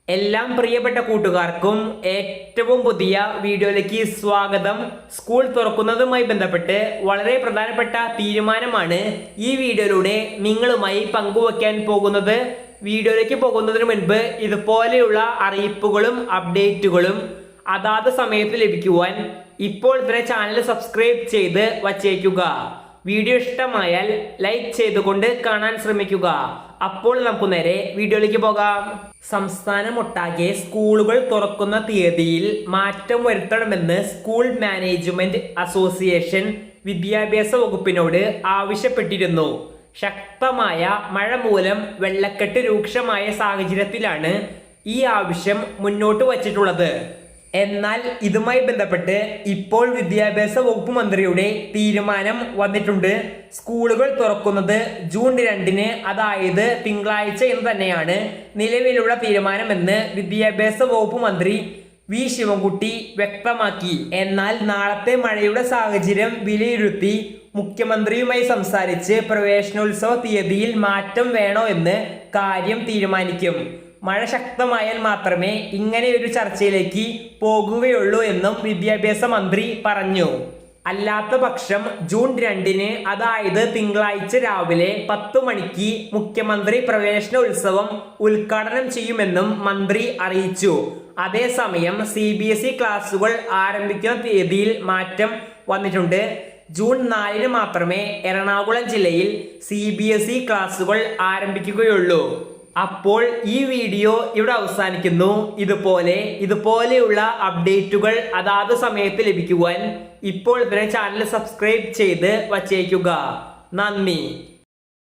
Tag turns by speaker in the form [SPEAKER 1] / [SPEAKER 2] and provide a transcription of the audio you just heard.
[SPEAKER 1] എല്ലാം പ്രിയപ്പെട്ട കൂട്ടുകാർക്കും ഏറ്റവും പുതിയ വീഡിയോയിലേക്ക് സ്വാഗതം. സ്കൂൾ തുറക്കുന്നതുമായി ബന്ധപ്പെട്ട് വളരെ പ്രധാനപ്പെട്ട തീരുമാനമാണ് ഈ വീഡിയോയിലൂടെ നിങ്ങളുമായി പങ്കുവയ്ക്കാൻ പോകുന്നത്. വീഡിയോയിലേക്ക് പോകുന്നതിന് മുൻപ് ഇതുപോലെയുള്ള അറിയിപ്പുകളും അപ്ഡേറ്റുകളും അതാത് സമയത്ത് ലഭിക്കുവാൻ ഇപ്പോൾ തന്നെ ചാനൽ സബ്സ്ക്രൈബ് ചെയ്ത് വച്ചേക്കുക. വീഡിയോ ഇഷ്ടമായാൽ ലൈക്ക് ചെയ്തുകൊണ്ട് കാണാൻ ശ്രമിക്കുക. അപ്പോൾ നമുക്ക് നേരെ വീഡിയോയിലേക്ക് പോകാം. സംസ്ഥാനമൊട്ടാകെ സ്കൂളുകൾ തുറക്കുന്ന തീയതിയിൽ മാറ്റം വരുത്തണമെന്ന് സ്കൂൾ മാനേജ്മെന്റ് അസോസിയേഷൻ വിദ്യാഭ്യാസ വകുപ്പിനോട് ആവശ്യപ്പെട്ടിരുന്നു. ശക്തമായ മഴ മൂലം വെള്ളക്കെട്ട് രൂക്ഷമായ സാഹചര്യത്തിലാണ് ഈ ആവശ്യം മുന്നോട്ട് വച്ചിട്ടുള്ളത്. എന്നാൽ ഇതുമായി ബന്ധപ്പെട്ട് ഇപ്പോൾ വിദ്യാഭ്യാസ വകുപ്പ് മന്ത്രിയുടെ തീരുമാനം വന്നിട്ടുണ്ട്. സ്കൂളുകൾ തുറക്കുന്നത് ജൂൺ 2-ന്, അതായത് തിങ്കളാഴ്ച എന്ന് തന്നെയാണ് നിലവിലുള്ള തീരുമാനമെന്ന് വിദ്യാഭ്യാസ വകുപ്പ് മന്ത്രി വി ശിവൻകുട്ടി വ്യക്തമാക്കി. എന്നാൽ നാളത്തെ മഴയുടെ സാഹചര്യം വിലയിരുത്തി മുഖ്യമന്ത്രിയുമായി സംസാരിച്ച് പ്രവേശനോത്സവ തീയതിയിൽ മാറ്റം വേണോ എന്ന് കാര്യം തീരുമാനിക്കും. മഴ ശക്തമായാൽ മാത്രമേ ഇങ്ങനെയൊരു ചർച്ചയിലേക്ക് പോകുകയുള്ളൂ എന്നും വിദ്യാഭ്യാസ മന്ത്രി പറഞ്ഞു. അല്ലാത്ത പക്ഷം ജൂൺ 2-ന്, അതായത് തിങ്കളാഴ്ച രാവിലെ 10 മണിക്ക് മുഖ്യമന്ത്രി പ്രവേശനോത്സവം ഉദ്ഘാടനം ചെയ്യുമെന്നും മന്ത്രി അറിയിച്ചു. അതേസമയം CBSE ക്ലാസുകൾ ആരംഭിക്കുന്ന തീയതിയിൽ മാറ്റം വന്നിട്ടുണ്ട്. ജൂൺ 4-ന് മാത്രമേ എറണാകുളം ജില്ലയിൽ CBSE ക്ലാസുകൾ ആരംഭിക്കുകയുള്ളൂ. അപ്പോൾ ഈ വീഡിയോ ഇവിടെ അവസാനിക്കുന്നു. ഇതുപോലെയുള്ള അപ്ഡേറ്റുകൾ അതാത് സമയത്ത് ലഭിക്കുവാൻ ഇപ്പോൾ തന്നെ ചാനൽ സബ്സ്ക്രൈബ് ചെയ്ത് വച്ചേക്കുക. നന്ദി.